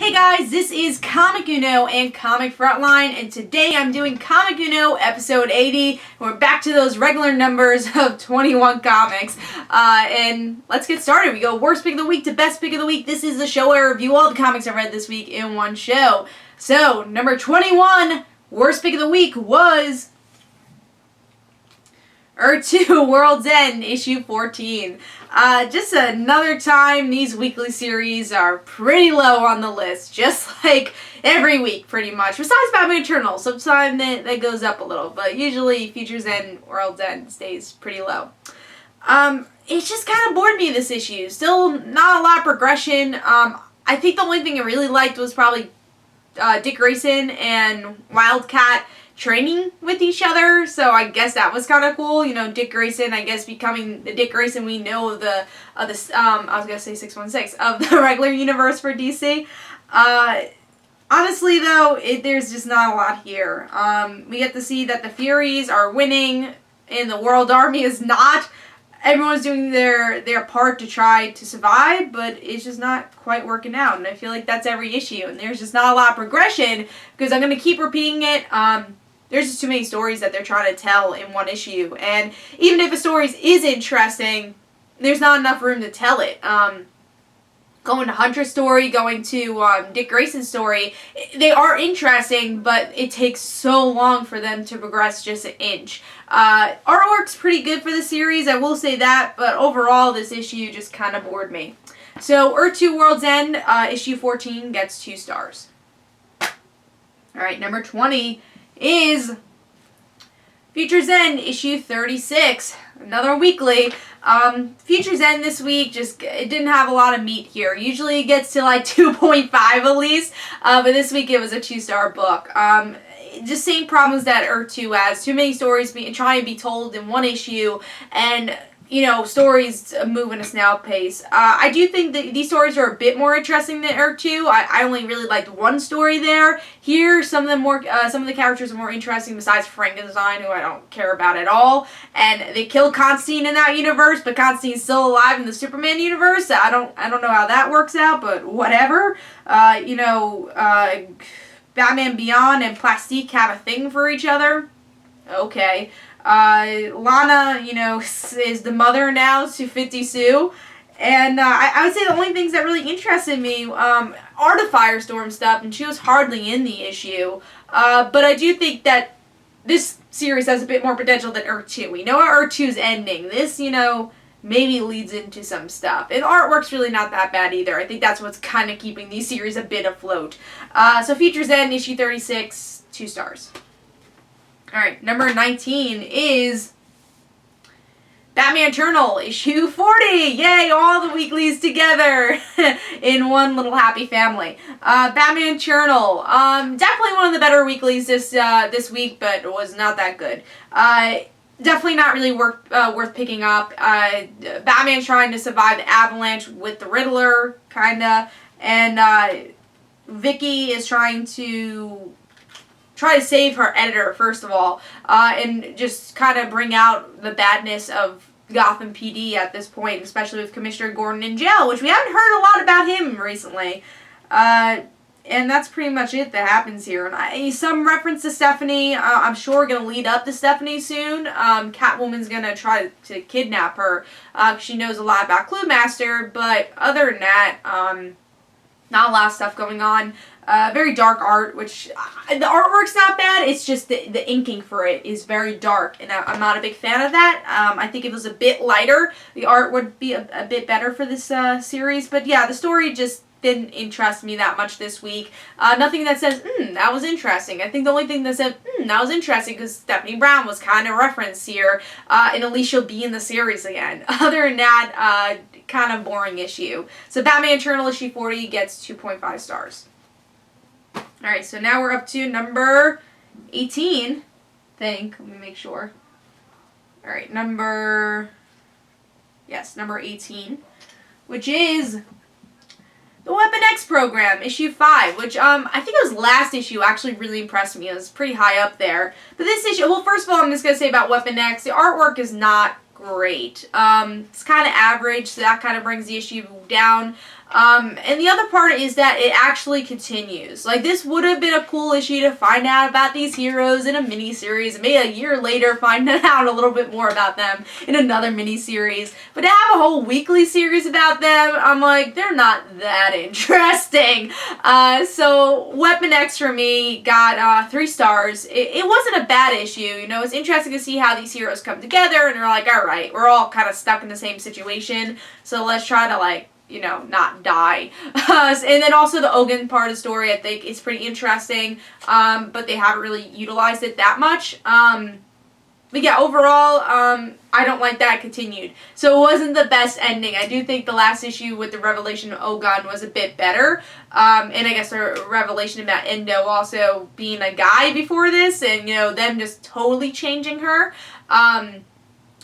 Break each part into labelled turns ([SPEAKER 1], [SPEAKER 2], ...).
[SPEAKER 1] Hey guys, this is Comic Uno and Comic Frontline, and today I'm doing Comic Uno episode 80. We're back to those regular numbers of 21 comics, and let's get started. We go worst pick of the week to best pick of the week. This is the show where I review all the comics I read this week in one show. So, number 21, worst pick of the week was Earth 2 World's End, issue 14. Just another time these weekly series are pretty low on the list, just like every week pretty much. Besides Batman Eternal, sometimes that goes up a little, but usually Future's End, World's End stays pretty low. It just kind of bored me, this issue. Still not a lot of progression. I think the only thing I really liked was probably Dick Grayson and Wildcat training with each other, so I guess that was kind of cool. You know, Dick Grayson, I guess, becoming the Dick Grayson we know of the I was gonna say 616 of the regular universe for DC. Honestly, though, there's just not a lot here. We get to see that the Furies are winning, and the World Army is not. Everyone's doing their part to try to survive, but it's just not quite working out. And I feel like that's every issue, and there's just not a lot of progression because I'm gonna keep repeating it. There's just too many stories that they're trying to tell in one issue. And even if a story is interesting, there's not enough room to tell it. Going to Hunter's story, going to Dick Grayson's story, they are interesting, but it takes so long for them to progress just an inch. Artwork's pretty good for the series, I will say that, but overall this issue just kind of bored me. So Earth 2 World's End, issue 14 gets 2 stars. Alright, number 20 is Future's End, issue 36. Another weekly. Future's End this week, it didn't have a lot of meat here. Usually it gets to like 2.5 at least, but this week it was a 2-star book. Just same problems that Earth 2 has. Too many stories trying to be told in one issue, and you know, stories move at a snail pace. I do think that these stories are a bit more interesting than Earth 2. I only really liked one story there. Here, some of the characters are more interesting besides Frankenstein, who I don't care about at all. And they killed Constantine in that universe, but Constantine's still alive in the Superman universe. I don't know how that works out, but whatever. Batman Beyond and Plastique have a thing for each other. Okay. Lana, is the mother now to 50 Sue. And I would say the only things that really interested me are the Firestorm stuff, and she was hardly in the issue. But I do think that this series has a bit more potential than Earth 2. We know Earth 2's ending. This, maybe leads into some stuff. And artwork's really not that bad either. I think that's what's kind of keeping these series a bit afloat. So Future's End, issue 36, 2 stars. Alright, number 19 is Batman Eternal, issue 40! Yay, all the weeklies together in one little happy family. Batman Eternal, definitely one of the better weeklies this week, but it was not that good. Definitely not really worth picking up. Batman's trying to survive the avalanche with the Riddler, kinda, and Vicky is trying to save her editor, first of all, and just kind of bring out the badness of Gotham PD at this point, especially with Commissioner Gordon in jail, which we haven't heard a lot about him recently. And that's pretty much it that happens here. And some reference to Stephanie. I'm sure going to lead up to Stephanie soon. Catwoman's going to try to kidnap her. She knows a lot about Cluemaster, but other than that, not a lot of stuff going on. Very dark art, which the artwork's not bad. It's just the inking for it is very dark, and I'm not a big fan of that. I think if it was a bit lighter, the art would be a bit better for this series. But yeah, the story just didn't interest me that much this week. Nothing that says, that was interesting. I think the only thing that said, that was interesting, because Stephanie Brown was kind of referenced here, and at least she'll be in the series again. Other than that, kind of boring issue. So Batman Eternal issue 40 gets 2.5 stars. Alright, so now we're up to number 18, I think. Let me make sure. Alright, number 18, which is the Weapon X program, issue 5, which I think it was last issue actually really impressed me. It was pretty high up there. But this issue, well, first of all, I'm just going to say about Weapon X, the artwork is not great. It's kind of average, so that kind of brings the issue down. And the other part is that it actually continues. Like, this would have been a cool issue to find out about these heroes in a miniseries, and maybe a year later find out a little bit more about them in another miniseries. But to have a whole weekly series about them, I'm like, they're not that interesting. So Weapon X for me got 3 stars. It wasn't a bad issue. You know, it's interesting to see how these heroes come together, and they're like, alright, we're all kind of stuck in the same situation, so let's try to, like, you know, not die. And then also the Ogun part of the story, I think, is pretty interesting, but they haven't really utilized it that much. But yeah, overall, I don't like that it continued. So it wasn't the best ending. I do think the last issue with the revelation of Ogun was a bit better. And I guess the revelation about Endo also being a guy before this, and, you know, them just totally changing her.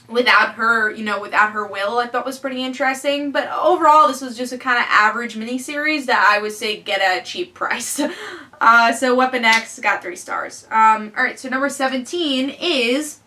[SPEAKER 1] Without her, you know, without her will, I thought was pretty interesting. But overall, this was just a kind of average miniseries that I would say get at a cheap price. So Weapon X got 3 stars. Alright, so number 17 is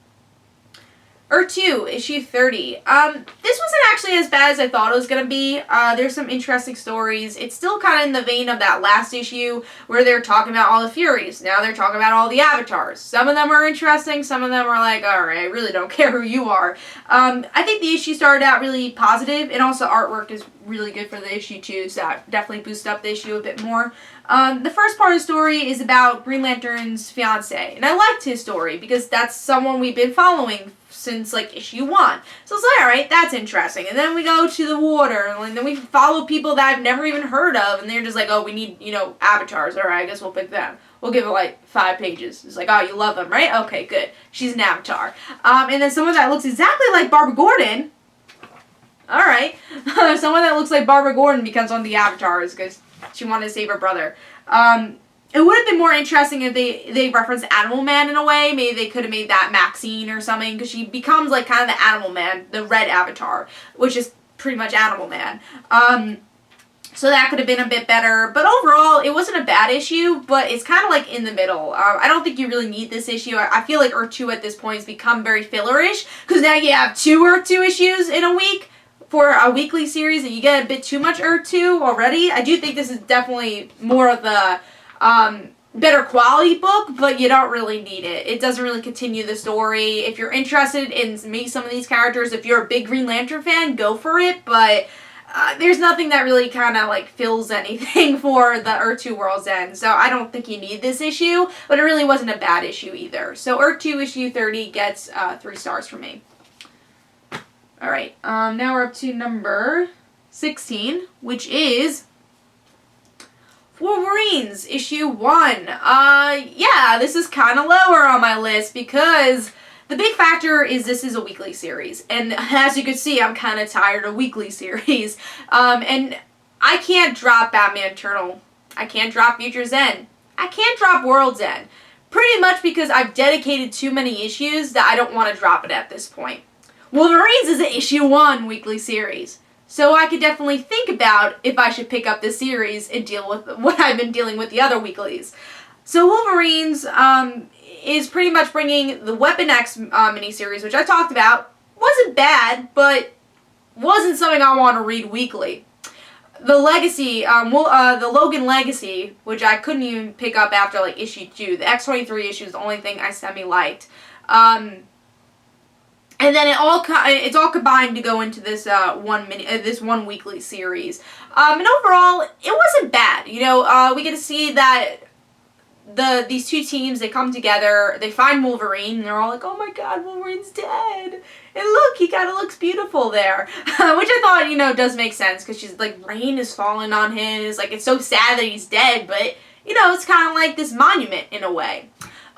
[SPEAKER 1] Earth 2, issue 30. This wasn't actually as bad as I thought it was going to be. There's some interesting stories. It's still kind of in the vein of that last issue where they're talking about all the Furies. Now they're talking about all the avatars. Some of them are interesting. Some of them are like, alright, I really don't care who you are. I think the issue started out really positive, and also artwork is really good for the issue too, so that definitely boosted up the issue a bit more. The first part of the story is about Green Lantern's fiance, and I liked his story because that's someone we've been following since, like, issue 1. So it's like, alright, that's interesting. And then we go to the water, and then we follow people that I've never even heard of, and they're just like, oh, we need, you know, avatars. Alright, I guess we'll pick them. We'll give it, like, 5 pages. It's like, oh, you love them, right? Okay, good. She's an avatar. And then someone that looks exactly like Barbara Gordon. Alright. Someone that looks like Barbara Gordon becomes one of the avatars because she wanted to save her brother. It would have been more interesting if they referenced Animal Man in a way. Maybe they could have made that Maxine or something, because she becomes, like, kind of the Animal Man, the red avatar, which is pretty much Animal Man. So that could have been a bit better. But overall, it wasn't a bad issue, but it's kind of, like, in the middle. I don't think you really need this issue. I feel like Earth 2 at this point has become very fillerish, because now you have 2 Earth 2 issues in a week for a weekly series, and you get a bit too much Earth 2 already. I do think this is definitely more of the better quality book, but you don't really need it. It doesn't really continue the story. If you're interested in maybe some of these characters, if you're a big Green Lantern fan, go for it, but there's nothing that really kind of, like, fills anything for the Earth 2 World's End, so I don't think you need this issue, but it really wasn't a bad issue either. So Earth 2 issue 30 gets 3 stars from me. Alright, now we're up to number 16, which is Wolverines, issue 1. Yeah, this is kind of lower on my list because the big factor is this is a weekly series. And as you can see, I'm kind of tired of weekly series. And I can't drop Batman Eternal. I can't drop Future's End. I can't drop World's End. Pretty much because I've dedicated too many issues that I don't want to drop it at this point. Wolverines is an issue 1 weekly series. So I could definitely think about if I should pick up this series and deal with what I've been dealing with the other weeklies. So Wolverines is pretty much bringing the Weapon X miniseries, which I talked about. Wasn't bad, but wasn't something I want to read weekly. The Legacy, the Logan Legacy, which I couldn't even pick up after, like, issue 2. The X-23 issue is the only thing I semi-liked. And then it's all combined to go into this one weekly series. And overall, it wasn't bad. You know, we get to see that these two teams, they come together, they find Wolverine, and they're all like, oh my god, Wolverine's dead. And look, he kind of looks beautiful there. Which I thought, you know, does make sense, because she's like, rain is falling on him. It's like, it's so sad that he's dead, but, you know, it's kind of like this monument in a way.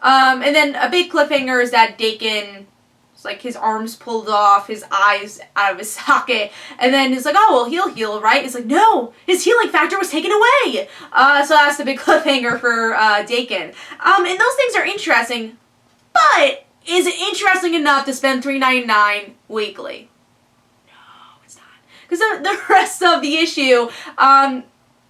[SPEAKER 1] And then a big cliffhanger is that Dakin, it's like his arms pulled off, his eyes out of his socket, and then it's like, oh, well, he'll heal, right? It's like, no, his healing factor was taken away. So that's the big cliffhanger for Dakin. And those things are interesting, but is it interesting enough to spend $3.99 weekly? No, it's not. Because the rest of the issue,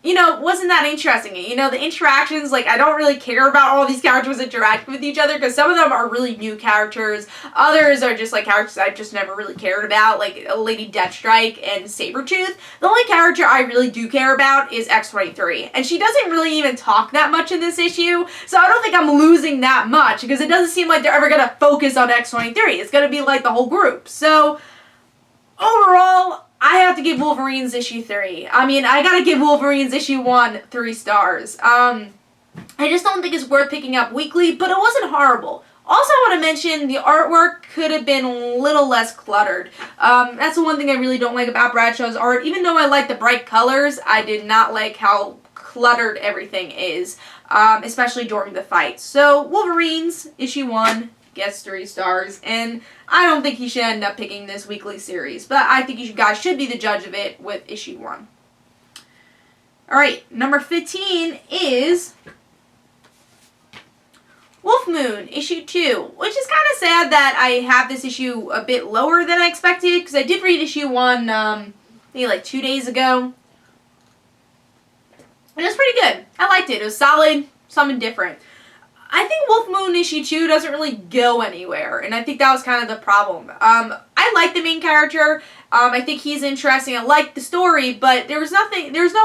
[SPEAKER 1] you know, wasn't that interesting. You know, the interactions, like, I don't really care about all these characters interacting with each other, because some of them are really new characters. Others are just, like, characters I've just never really cared about, like Lady Deathstrike and Sabretooth. The only character I really do care about is X-23, and she doesn't really even talk that much in this issue, so I don't think I'm losing that much, because it doesn't seem like they're ever going to focus on X-23. It's going to be, like, the whole group. So, overall, I have to give Wolverines issue 3. I mean, I gotta give Wolverines issue 1 3 stars. I just don't think it's worth picking up weekly, but it wasn't horrible. Also, I want to mention the artwork could have been a little less cluttered. That's the one thing I really don't like about Bradshaw's art. Even though I like the bright colors, I did not like how cluttered everything is, especially during the fight. So, Wolverines issue 1 gets 3 stars, and I don't think he should end up picking this weekly series, but I think you guys should be the judge of it with issue 1. Alright, number 15 is Wolfmoon, issue 2, which is kind of sad that I have this issue a bit lower than I expected, because I did read issue 1, maybe like 2 days ago, and it was pretty good. I liked it. It was solid, something different. I think Wolfmoon issue 2 doesn't really go anywhere, and I think that was kind of the problem. I like the main character. I think he's interesting. I like the story, but there was no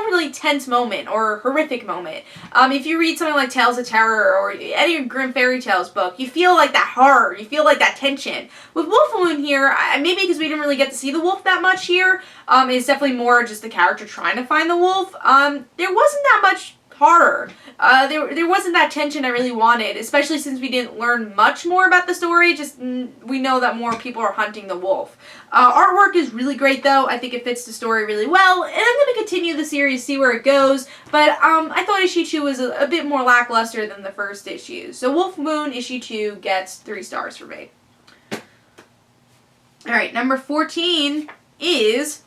[SPEAKER 1] really tense moment or horrific moment. If you read something like Tales of Terror or any Grimm fairy tales book, you feel like that horror, you feel like that tension. With Wolfmoon here, maybe because we didn't really get to see the wolf that much here, it's definitely more just the character trying to find the wolf. There wasn't that much horror. There wasn't that tension I really wanted, especially since we didn't learn much more about the story, just we know that more people are hunting the wolf. Artwork is really great though. I think it fits the story really well, and I'm going to continue the series, see where it goes, but I thought issue 2 was a bit more lackluster than the first issue. So Wolfmoon issue 2 gets 3 stars for me. Alright, number 14 is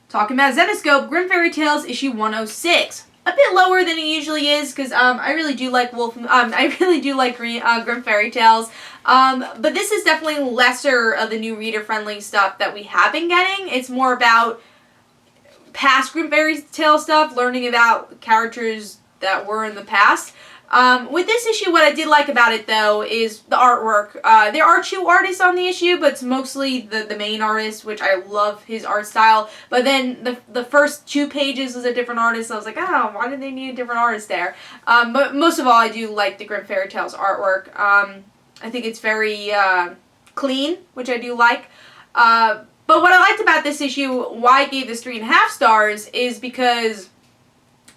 [SPEAKER 1] talking about Zenescope, Grimm Fairy Tales issue 106. A bit lower than it usually is, because I really do like Grimm Fairy Tales, but this is definitely lesser of the new reader-friendly stuff that we have been getting. It's more about past Grimm Fairy Tale stuff, learning about characters that were in the past. With this issue, what I did like about it, though, is the artwork. There are 2 artists on the issue, but it's mostly the main artist, which I love his art style. But then the first 2 pages was a different artist, so I was like, oh, why did they need a different artist there? But most of all, I do like the Grimm Fairy Tales artwork. I think it's very clean, which I do like. But what I liked about this issue, why I gave this 3.5 stars, is because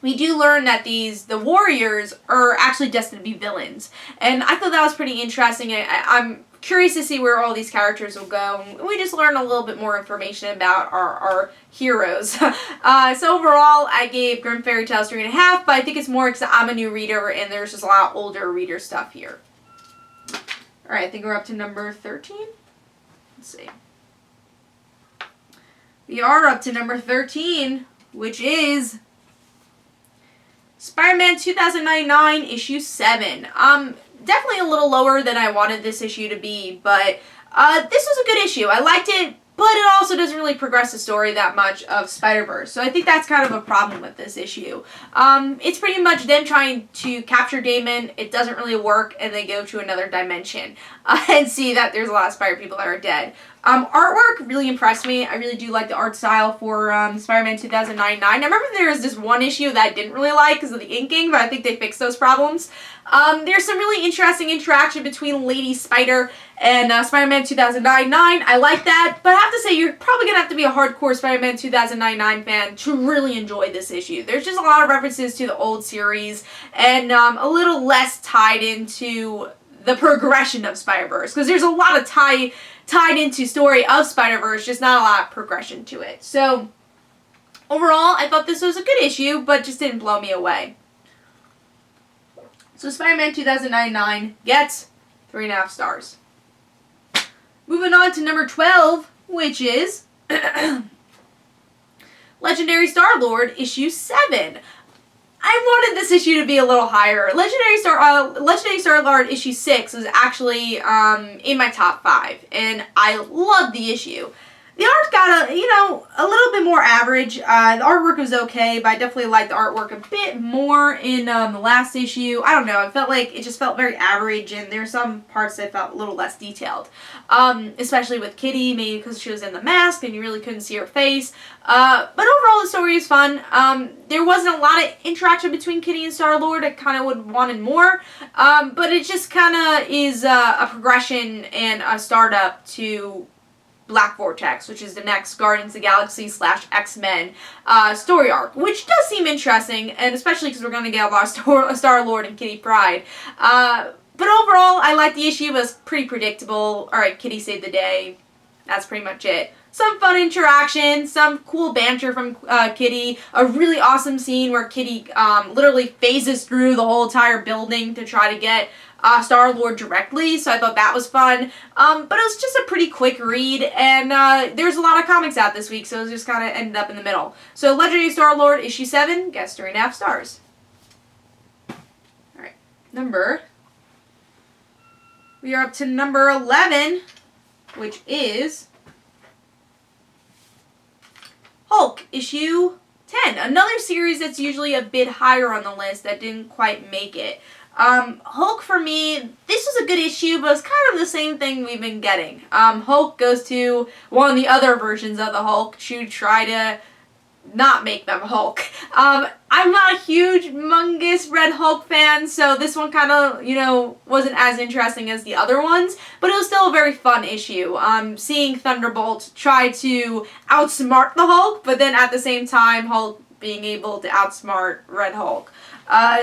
[SPEAKER 1] we do learn that the warriors are actually destined to be villains. And I thought that was pretty interesting. I'm curious to see where all these characters will go. We just learn a little bit more information about our heroes. So overall, I gave Grimm Fairy Tales 3.5, but I think it's more because I'm a new reader and there's just a lot of older reader stuff here. Alright, I think we're up to number 13. Let's see. We are up to number 13, which is SpiderMan 2099 issue 7. Definitely a little lower than I wanted this issue to be, but this was a good issue. I liked it, but it also doesn't really progress the story that much of Spider-Verse. So I think that's kind of a problem with this issue. It's pretty much them trying to capture Damon. It doesn't really work, and they go to another dimension and see that there's a lot of Spider people that are dead. Artwork really impressed me. I really do like the art style for Spider-Man 2099. I remember there was this one issue that I didn't really like because of the inking, but I think they fixed those problems. There's some really interesting interaction between Lady Spider and Spider-Man 2099. I like that, but I have to say you're probably going to have to be a hardcore Spider-Man 2099 fan to really enjoy this issue. There's just a lot of references to the old series and a little less tied into the progression of Spider-Verse, because there's a lot of tied into story of Spider-Verse, just not a lot of progression to it. So overall, I thought this was a good issue, but just didn't blow me away. So Spider-Man 2099 gets 3.5 stars. Moving on to number 12, which is Legendary Star-Lord issue 7. I wanted this issue to be a little higher. Legendary Star-Lord issue 6 was actually in my top 5, and I loved the issue. the art got a little bit more average. The artwork was okay, but I definitely liked the artwork a bit more in the last issue. I don't know. It just felt very average, and there's some parts that felt a little less detailed. Especially with Kitty, maybe because she was in the mask and you really couldn't see her face. But overall, the story is fun. There wasn't a lot of interaction between Kitty and Star-Lord. I kind of would have wanted more. But it just kind of is a progression and a startup to Black Vortex, which is the next Guardians of the Galaxy / X-Men story arc, which does seem interesting, and especially because we're going to get a lot of Star-Lord and Kitty Pryde. But overall, I liked the issue. It was pretty predictable. Alright, Kitty saved the day. That's pretty much it. Some fun interaction, some cool banter from Kitty, a really awesome scene where Kitty literally phases through the whole entire building to try to get Star-Lord directly, so I thought that was fun. But it was just a pretty quick read, and there's a lot of comics out this week, so it just kind of ended up in the middle. So Legendary Star-Lord issue 7 gets 3.5 stars. Alright, we are up to number 11, which is Hulk issue 10. Another series that's usually a bit higher on the list that didn't quite make it. Hulk, for me, this was a good issue, but it's kind of the same thing we've been getting. Hulk goes to one of the other versions of the Hulk to try to not make them Hulk. I'm not a huge, humongous Red Hulk fan, so this one kind of, wasn't as interesting as the other ones, but it was still a very fun issue. Seeing Thunderbolt try to outsmart the Hulk, but then at the same time, Hulk being able to outsmart Red Hulk.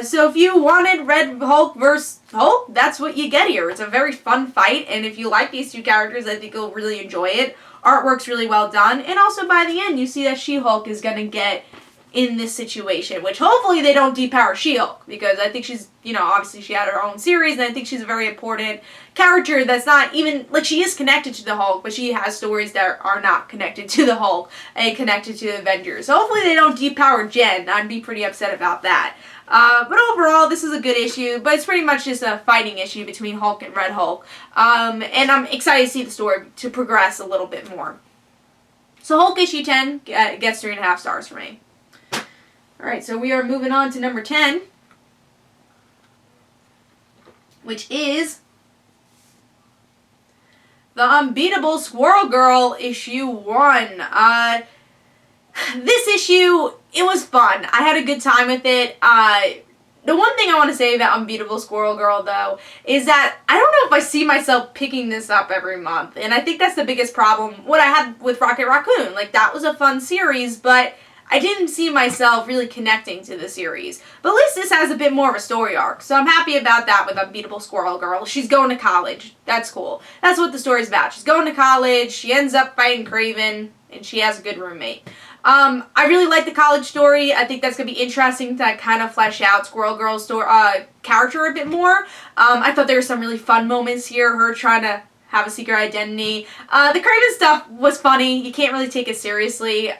[SPEAKER 1] So if you wanted Red Hulk versus Hulk, that's what you get here. It's a very fun fight, and if you like these two characters, I think you'll really enjoy it. Artwork's really well done, and also by the end, you see that She-Hulk is going to get in this situation, which hopefully they don't depower She-Hulk, because I think she's, obviously she had her own series, and I think she's a very important character that's not even, she is connected to the Hulk, but she has stories that are not connected to the Hulk and connected to the Avengers. So hopefully they don't depower Jen. I'd be pretty upset about that. But overall, this is a good issue, but it's pretty much just a fighting issue between Hulk and Red Hulk. And I'm excited to see the story to progress a little bit more. So Hulk issue 10 gets 3.5 stars for me. Alright, so we are moving on to number 10, which is the Unbeatable Squirrel Girl issue 1. This issue, it was fun. I had a good time with it. The one thing I want to say about Unbeatable Squirrel Girl, though, is that I don't know if I see myself picking this up every month. And I think that's the biggest problem. What I had with Rocket Raccoon. That was a fun series, but I didn't see myself really connecting to the series. But at least this has a bit more of a story arc. So I'm happy about that with Unbeatable Squirrel Girl. She's going to college. That's cool. That's what the story's about. She's going to college. She ends up fighting Kraven. And she has a good roommate. I really like the college story. I think that's going to be interesting to kind of flesh out Squirrel Girl's character a bit more. I thought there were some really fun moments here. Her trying to have a secret identity. The Kraven stuff was funny. You can't really take it seriously.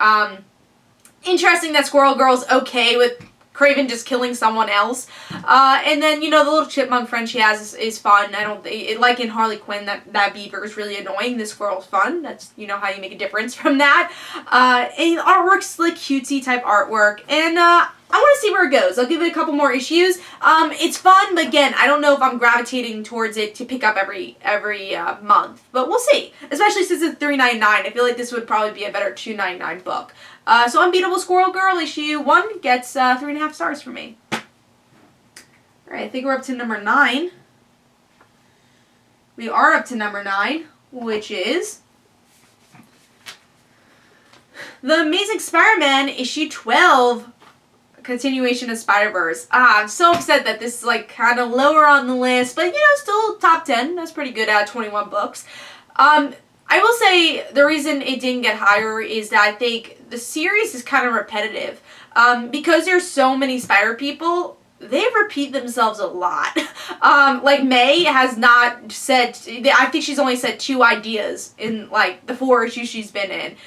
[SPEAKER 1] Interesting that Squirrel Girl's okay with Kraven just killing someone else. And then, the little chipmunk friend she has is fun. Like in Harley Quinn, that beaver is really annoying. This squirrel's fun. That's, how you make a difference from that. And artwork's cutesy type artwork. And, I want to see where it goes. I'll give it a couple more issues. It's fun, but again, I don't know if I'm gravitating towards it to pick up every month. But we'll see. Especially since it's $3.99. I feel like this would probably be a better $2.99 book. So Unbeatable Squirrel Girl issue 1 gets 3.5 stars for me. Alright, I think we're up to number 9. We are up to number 9, which is The Amazing Spider-Man issue 12. Continuation of Spider-Verse. I'm so upset that this is kind of lower on the list, but still top 10. That's pretty good at 21 books. I will say the reason it didn't get higher is that I think the series is kind of repetitive. Because there's so many Spider people, they repeat themselves a lot. May has not said, I think she's only said 2 ideas in the 4 issues she's been in.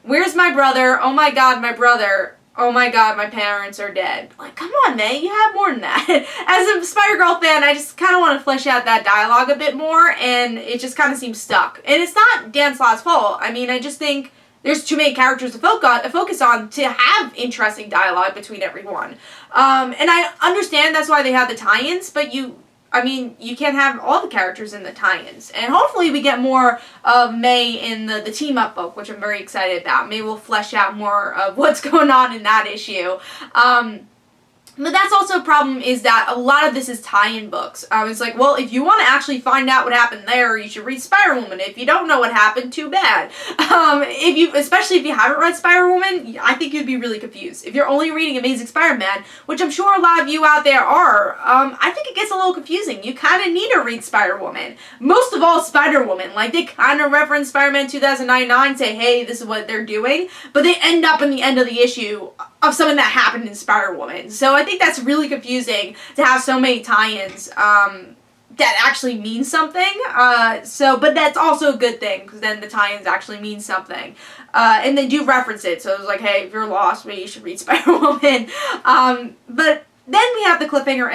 [SPEAKER 1] Where's my brother? Oh my god, my brother. oh my god, my parents are dead. Like, come on, May, you have more than that. As a Spider-Girl fan, I just kind of want to flesh out that dialogue a bit more, and it just kind of seems stuck. And it's not Dan Slott's fault. I mean, I just think there's too many characters to focus on to have interesting dialogue between everyone. And I understand that's why they have the tie-ins, but you can't have all the characters in the tie-ins. And hopefully we get more of May in the team-up book, which I'm very excited about. Maybe we'll flesh out more of what's going on in that issue. But that's also a problem, is that a lot of this is tie-in books. It's like, well, if you want to actually find out what happened there, you should read Spider-Woman. If you don't know what happened, too bad. Especially if you haven't read Spider-Woman, I think you'd be really confused. If you're only reading Amazing Spider-Man, which I'm sure a lot of you out there are, I think it gets a little confusing. You kind of need to read Spider-Woman. Most of all, Spider-Woman. Like, they kind of reference Spider-Man 2099, say, hey, this is what they're doing, but they end up in the end of the issue of something that happened in Spider-Woman. So I think that's really confusing to have so many tie-ins that actually mean something. But that's also a good thing, because then the tie-ins actually mean something. And they do reference it, so it's like, hey, if you're lost, maybe you should read Spider-Woman. But then we have the cliffhanger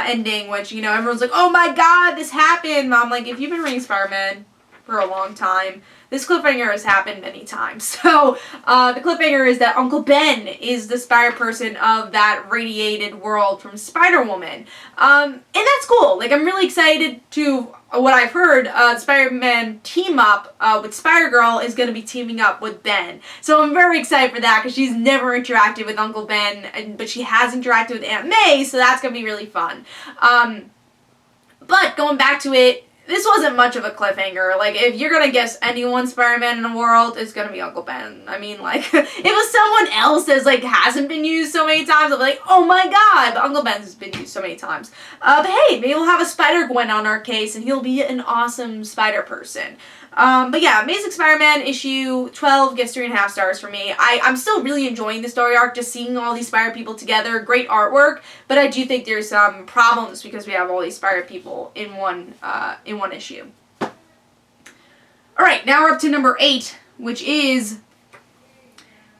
[SPEAKER 1] ending, which, you know, everyone's like, oh my god, this happened. I'm like, if you've been reading Spider-Man for a long time, this cliffhanger has happened many times. So, the cliffhanger is that Uncle Ben is the Spider-Person of that radiated world from Spider-Woman. And that's cool. Like, I'm really excited to, what I've heard, Spider-Man team up with Spider-Girl is going to be teaming up with Ben. So I'm very excited for that, because she's never interacted with Uncle Ben, but she has interacted with Aunt May, so that's going to be really fun. But going back to it, this wasn't much of a cliffhanger. Like, if you're gonna guess anyone Spider-Man in the world, it's gonna be Uncle Ben. I mean, like, if it was someone else that's, like, hasn't been used so many times, I'll be like, oh my god, but Uncle Ben's been used so many times. But hey, maybe we'll have a Spider-Gwen on our case, and he'll be an awesome Spider-Person. But yeah, Amazing Spider-Man issue 12 gets 3.5 stars for me. I'm still really enjoying the story arc, just seeing all these Spider people together. Great artwork, but I do think there's some problems because we have all these Spider people in one issue. Alright, now we're up to number 8, which is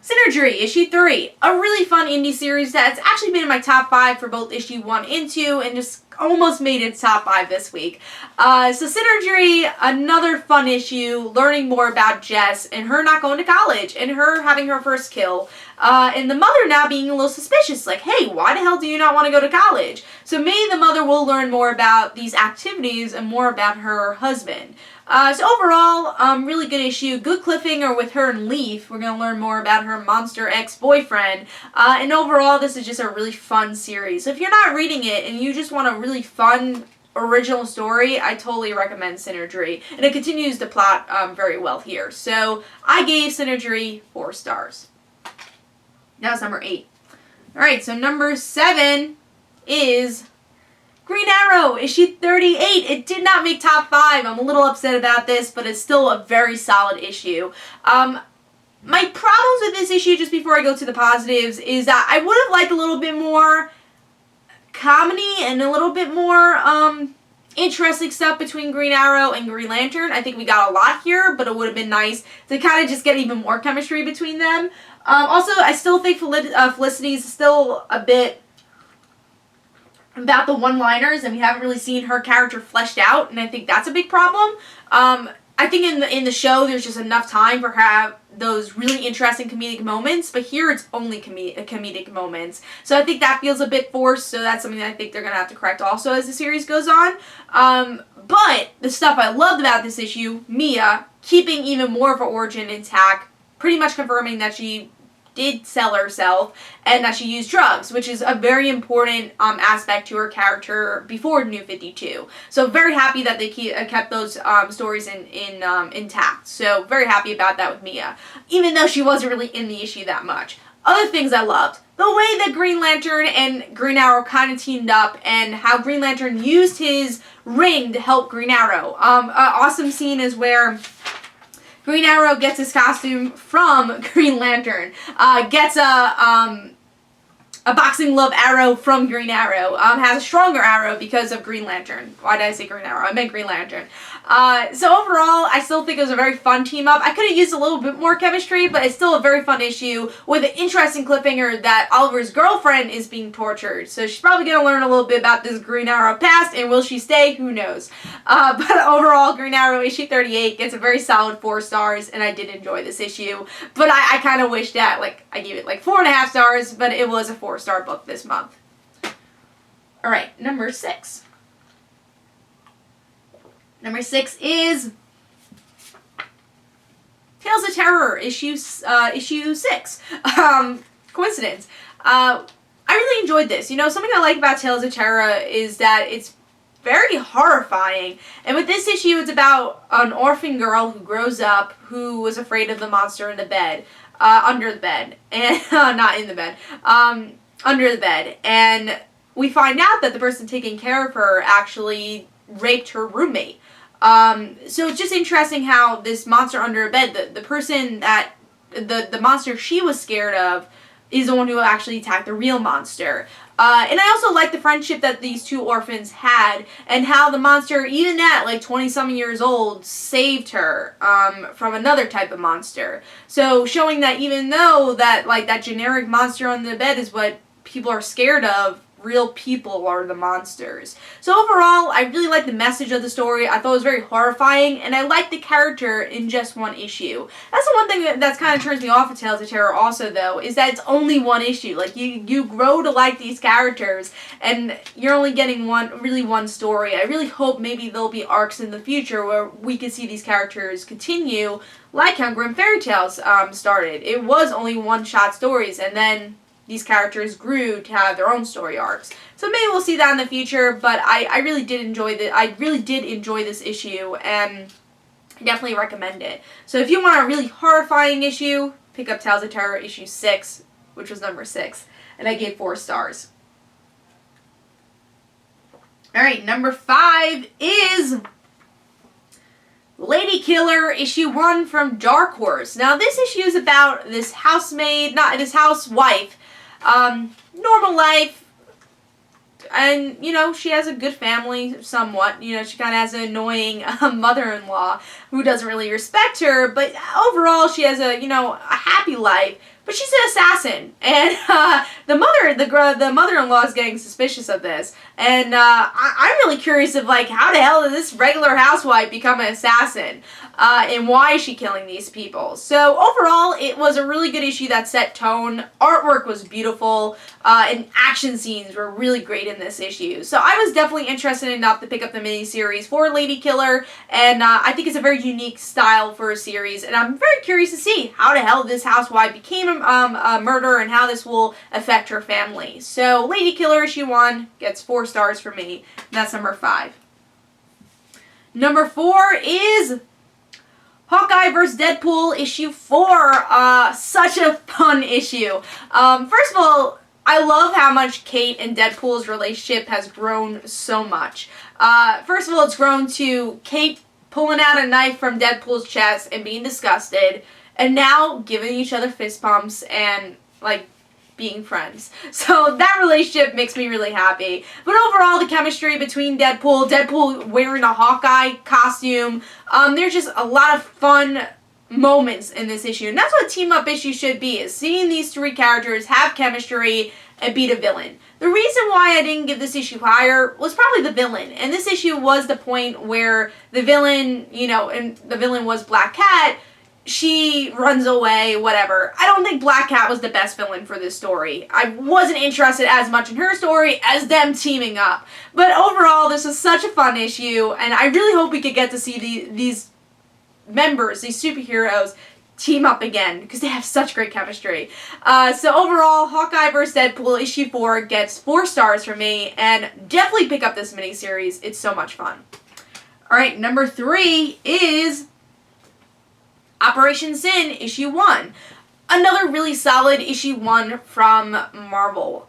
[SPEAKER 1] Synergy, issue 3. A really fun indie series that's actually been in my top 5 for both issue 1 and 2, and just almost made its top 5 this week. So Sinergy, another fun issue, learning more about Jess and her not going to college and her having her first kill. And the mother now being a little suspicious, like, hey, why the hell do you not want to go to college? So maybe the mother will learn more about these activities and more about her husband. So overall, really good issue. Good cliffhanger with her and Leaf. We're going to learn more about her monster ex-boyfriend. And overall, this is just a really fun series. So if you're not reading it and you just want a really fun, original story, I totally recommend Synergy. And it continues the plot very well here. So I gave Synergy 4 stars. That was number 8. Alright, so number 7 is Green Arrow, issue 38. It did not make top 5. I'm a little upset about this, but it's still a very solid issue. My problems with this issue, just before I go to the positives, is that I would have liked a little bit more comedy and a little bit more interesting stuff between Green Arrow and Green Lantern. I think we got a lot here, but it would have been nice to kind of just get even more chemistry between them. Also, I still think Felicity is still a bit about the one-liners, and we haven't really seen her character fleshed out, and I think that's a big problem. I think in the show there's just enough time for her to have those really interesting comedic moments, but here it's only comedic moments. So I think that feels a bit forced, so that's something that I think they're going to have to correct also as the series goes on. But the stuff I loved about this issue, Mia, keeping even more of her origin intact, pretty much confirming that she did sell herself and that she used drugs, which is a very important aspect to her character before New 52. So very happy that they kept those stories intact. So very happy about that with Mia, even though she wasn't really in the issue that much. Other things I loved: the way that Green Lantern and Green Arrow kind of teamed up, and how Green Lantern used his ring to help Green Arrow. An awesome scene is where Green Arrow gets his costume from Green Lantern, gets a a boxing glove arrow from Green Arrow. Has a stronger arrow because of Green Lantern. Why did I say Green Arrow? I meant Green Lantern. So overall, I still think it was a very fun team up. I could have used a little bit more chemistry, but it's still a very fun issue with an interesting cliffhanger that Oliver's girlfriend is being tortured. So she's probably going to learn a little bit about this Green Arrow past, and will she stay? Who knows? But overall, Green Arrow issue 38 gets a very solid 4 stars, and I did enjoy this issue. But I kind of wish that, like, I gave it like 4.5 stars, but it was a 4-star book this month. Alright, number 6. Number 6 is Tales of Terror, issue 6. Coincidence. I really enjoyed this. You know, something I like about Tales of Terror is that it's very horrifying. And with this issue, it's about an orphan girl who grows up who was afraid of the monster in the bed, under the bed, and not in the bed, under the bed. And we find out that the person taking care of her actually raped her roommate. So it's just interesting how this monster under a bed, the person that, the monster she was scared of, is the one who actually attacked the real monster. And I also like the friendship that these two orphans had, and how the monster, even at like 20-something years old, saved her from another type of monster. So showing that even though that, like, that generic monster on the bed is what people are scared of, real people are the monsters. So overall, I really like the message of the story. I thought it was very horrifying, and I like the character in just one issue. That's the one thing that's kind of turns me off of Tales of Terror also, though, is that it's only one issue. Like, you grow to like these characters, and you're only getting one story. I really hope maybe there'll be arcs in the future where we can see these characters continue, like how Grimm Fairy Tales started. It was only one-shot stories, and then these characters grew to have their own story arcs. So maybe we'll see that in the future, but I really did enjoy this issue, and definitely recommend it. So if you want a really horrifying issue, pick up Tales of Terror issue 6, which was number 6, and I gave 4 stars. Alright, number 5 is Lady Killer issue 1 from Dark Horse. Now this issue is about this housewife, normal life, and, you know, she has a good family, somewhat. You know, she kind of has an annoying mother-in-law who doesn't really respect her, but overall she has a happy life. But she's an assassin, and the mother-in-law is getting suspicious of this, and I'm really curious of, like, how the hell did this regular housewife become an assassin, and why is she killing these people? So overall, it was a really good issue that set tone. Artwork was beautiful, and action scenes were really great in this issue. So I was definitely interested enough to pick up the miniseries for Lady Killer, and I think it's a very unique style for a series, and I'm very curious to see how the hell this housewife became a murderer and how this will affect her family. So Lady Killer issue 1 gets 4 stars for me, and that's number 5. Number 4 is Hawkeye Vs Deadpool issue 4. Such a fun issue. First of all, I love how much Kate and Deadpool's relationship has grown so much. First of all, it's grown to Kate pulling out a knife from Deadpool's chest and being disgusted, and now giving each other fist pumps and, like, being friends. So that relationship makes me really happy. But overall, the chemistry between Deadpool wearing a Hawkeye costume, there's just a lot of fun moments in this issue. And that's what a team-up issue should be, is seeing these 3 characters have chemistry and beat a villain. The reason why I didn't give this issue higher was probably the villain. And this issue was the point where the villain, and the villain was Black Cat. She runs away, whatever. I don't think Black Cat was the best villain for this story. I wasn't interested as much in her story as them teaming up. But overall, this was such a fun issue, and I really hope we could get to see these members, these superheroes, team up again, because they have such great chemistry. So overall, Hawkeye vs. Deadpool issue 4 gets 4 stars from me, and definitely pick up this miniseries. It's so much fun. Alright, number 3 is Operation Sin, issue 1. Another really solid issue 1 from Marvel.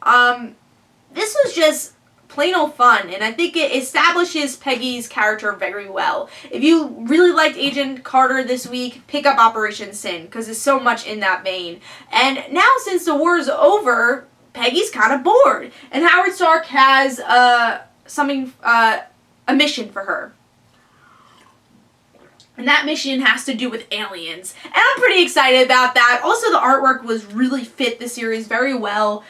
[SPEAKER 1] This was just plain old fun, and I think it establishes Peggy's character very well. If you really liked Agent Carter this week, pick up Operation Sin, because there's so much in that vein. And now, since the war is over, Peggy's kind of bored, and Howard Stark has a mission for her. And that mission has to do with aliens. And I'm pretty excited about that. Also, the artwork was really fit the series very well.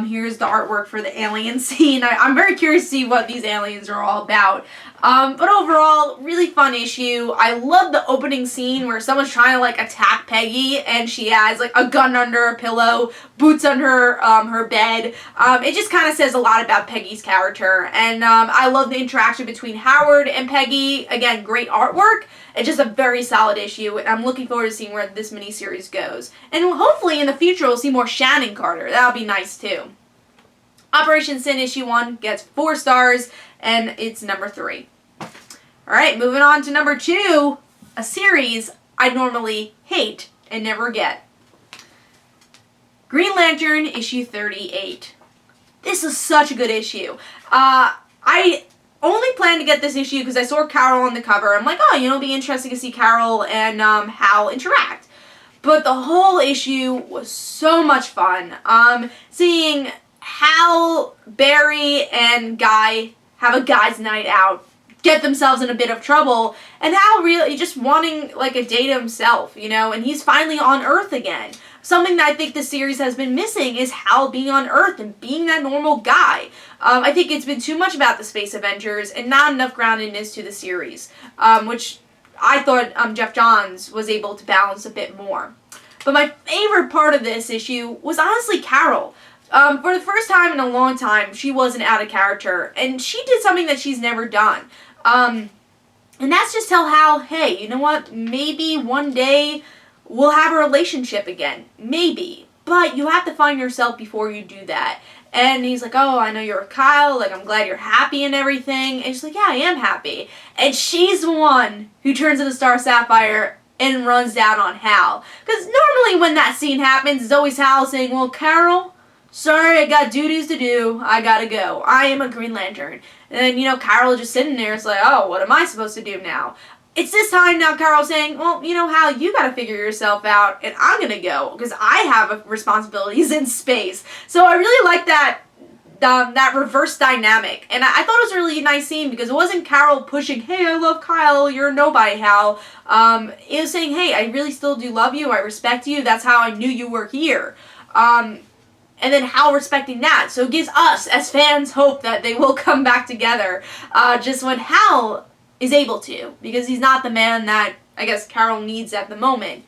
[SPEAKER 1] Here's the artwork for the alien scene. I'm very curious to see what these aliens are all about. But overall, really fun issue. I love the opening scene where someone's trying to like attack Peggy and she has like a gun under her pillow, boots under her bed. It just kind of says a lot about Peggy's character. And I love the interaction between Howard and Peggy. Again, great artwork. It's just a very solid issue, and I'm looking forward to seeing where this miniseries goes. And hopefully in the future we'll see more Shannon Carter. That'll be nice too. Operation Sin issue 1 gets 4 stars, and it's number 3. Alright, moving on to number 2, a series I normally hate and never get. Green Lantern issue 38. This is such a good issue. I only planned to get this issue because I saw Carol on the cover. I'm like, oh, you know, it'll be interesting to see Carol and Hal interact. But the whole issue was so much fun. Seeing Hal, Barry, and Guy have a guy's night out, get themselves in a bit of trouble, and Hal really just wanting like a day to himself, you know, and he's finally on Earth again. Something that I think the series has been missing is Hal being on Earth and being that normal guy. I think it's been too much about the Space Avengers and not enough groundedness to the series, which I thought Jeff Johns was able to balance a bit more. But my favorite part of this issue was honestly Carol. For the first time in a long time, she wasn't out of character, and she did something that she's never done. And that's just tell Hal, hey, you know what, maybe one day we'll have a relationship again. Maybe. But you have to find yourself before you do that. And he's like, oh, I know you're with Kyle. Like, I'm glad you're happy and everything. And she's like, yeah, I am happy. And she's the one who turns into Star Sapphire and runs down on Hal. Because normally when that scene happens, it's always Hal saying, well, Carol, sorry, I got duties to do. I gotta go. I am a Green Lantern. And then, you know, Carol just sitting there. It's like, oh, what am I supposed to do now? It's this time now Carol saying, well, you know, Hal, you gotta figure yourself out, and I'm gonna go, because I have responsibilities in space. So I really like that that reverse dynamic. And I thought it was a really nice scene, because it wasn't Carol pushing, hey, I love Kyle, you're a nobody, Hal. It was saying, hey, I really still do love you, I respect you, that's how I knew you were here. And then Hal respecting that. So it gives us, as fans, hope that they will come back together. Just when Hal is able to, because he's not the man that I guess Carol needs at the moment.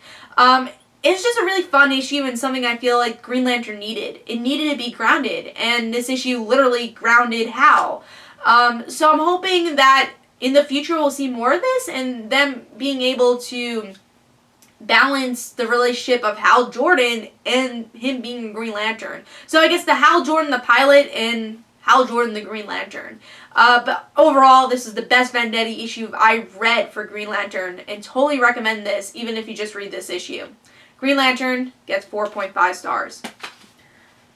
[SPEAKER 1] It's just a really fun issue and something I feel like Green Lantern needed. It needed to be grounded, and this issue literally grounded Hal. So I'm hoping that in the future we'll see more of this, and them being able to balance the relationship of Hal Jordan and him being a Green Lantern. So I guess the Hal Jordan the pilot and Hal Jordan the Green Lantern. But overall, this is the best Vendetti issue I've read for Green Lantern, and totally recommend this, even if you just read this issue. Green Lantern gets 4.5 stars.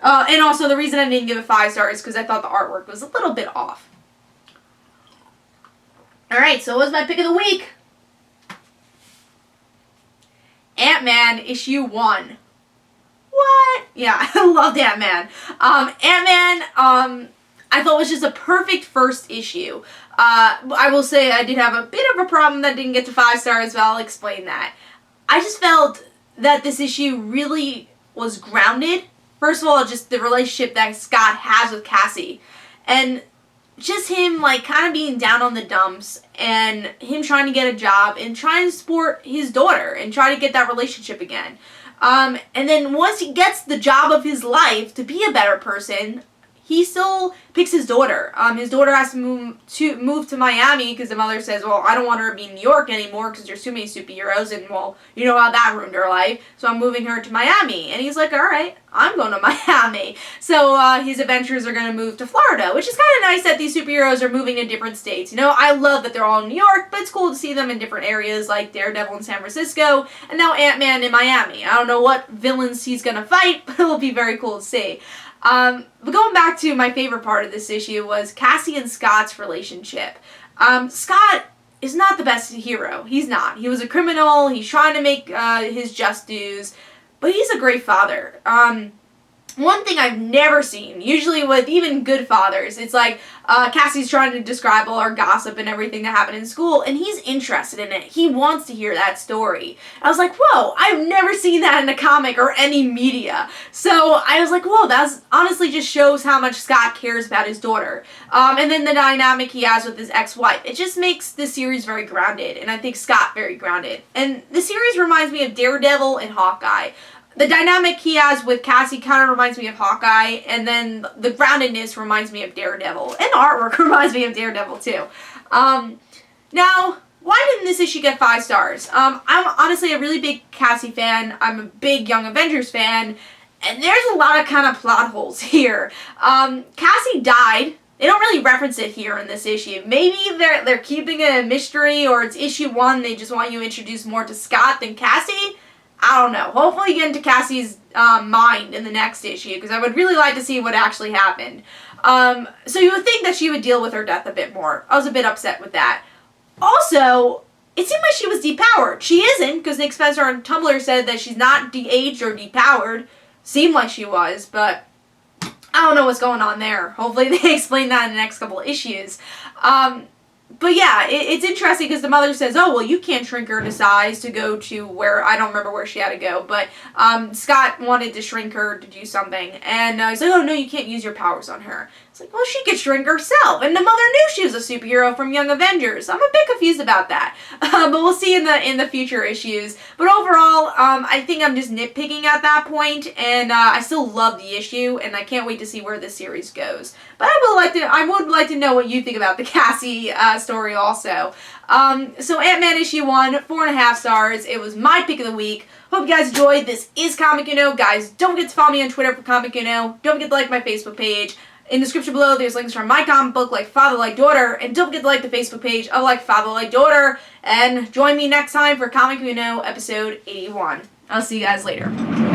[SPEAKER 1] And also, the reason I didn't give it 5 stars is because I thought the artwork was a little bit off. Alright, so what was my pick of the week? Ant-Man issue 1. What? Yeah, I loved Ant-Man. Ant-Man, I thought was just a perfect first issue. I will say I did have a bit of a problem that didn't get to 5 stars, but I'll explain that. I just felt that this issue really was grounded. First of all, just the relationship that Scott has with Cassie. And just him, like, kind of being down on the dumps, and him trying to get a job, and trying to support his daughter, and try to get that relationship again. And then once he gets the job of his life to be a better person, he still picks his daughter. His daughter has to move to Miami because the mother says, well, I don't want her to be in New York anymore because there's too many superheroes, and, well, you know how that ruined her life, so I'm moving her to Miami. And he's like, all right, I'm going to Miami. So his adventures are going to move to Florida, which is kind of nice that these superheroes are moving to different states. You know, I love that they're all in New York, but it's cool to see them in different areas like Daredevil in San Francisco, and now Ant-Man in Miami. I don't know what villains he's going to fight, but it'll be very cool to see. But going back to my favorite part of this issue was Cassie and Scott's relationship. Scott is not the best hero. He's not. He was a criminal. He's trying to make his just dues, but he's a great father. One thing I've never seen, usually with even good fathers, it's like Cassie's trying to describe all our gossip and everything that happened in school, and he's interested in it. He wants to hear that story. I was like, whoa, I've never seen that in a comic or any media. So I was like, whoa, that honestly just shows how much Scott cares about his daughter. And then the dynamic he has with his ex-wife. It just makes the series very grounded, and I think Scott very grounded. And the series reminds me of Daredevil and Hawkeye. The dynamic he has with Cassie kind of reminds me of Hawkeye, and then the groundedness reminds me of Daredevil. And the artwork reminds me of Daredevil, too. Now, why didn't this issue get 5 stars? I'm honestly a really big Cassie fan. I'm a big Young Avengers fan, and there's a lot of kind of plot holes here. Cassie died. They don't really reference it here in this issue. Maybe they're keeping it a mystery, or it's issue 1, they just want you to introduce more to Scott than Cassie. I don't know. Hopefully you get into Cassie's mind in the next issue, because I would really like to see what actually happened. So you would think that she would deal with her death a bit more. I was a bit upset with that. Also, it seemed like she was depowered. She isn't, because Nick Spencer on Tumblr said that she's not de-aged or depowered. Seemed like she was, but I don't know what's going on there. Hopefully they explain that in the next couple of issues. But yeah, it's interesting because the mother says, oh, well, you can't shrink her to size to go to where, I don't remember where she had to go, but Scott wanted to shrink her to do something, and he's like, oh, no, you can't use your powers on her. It's like, well, she could shrink herself, and the mother knew she was a superhero from Young Avengers. I'm a bit confused about that, but we'll see in the future issues. But overall, I think I'm just nitpicking at that point, and I still love the issue, and I can't wait to see where this series goes. But I would like to know what you think about the Cassie story also. So Ant-Man issue 1, 4.5 stars. It was my pick of the week. Hope you guys enjoyed. This is Comic Uno. Guys, don't forget to follow me on Twitter for Comic Uno. Don't forget to like my Facebook page. In the description below, there's links from my comic book, Like Father, Like Daughter. And don't forget to like the Facebook page of Like Father, Like Daughter. And join me next time for Comic Uno episode 81. I'll see you guys later.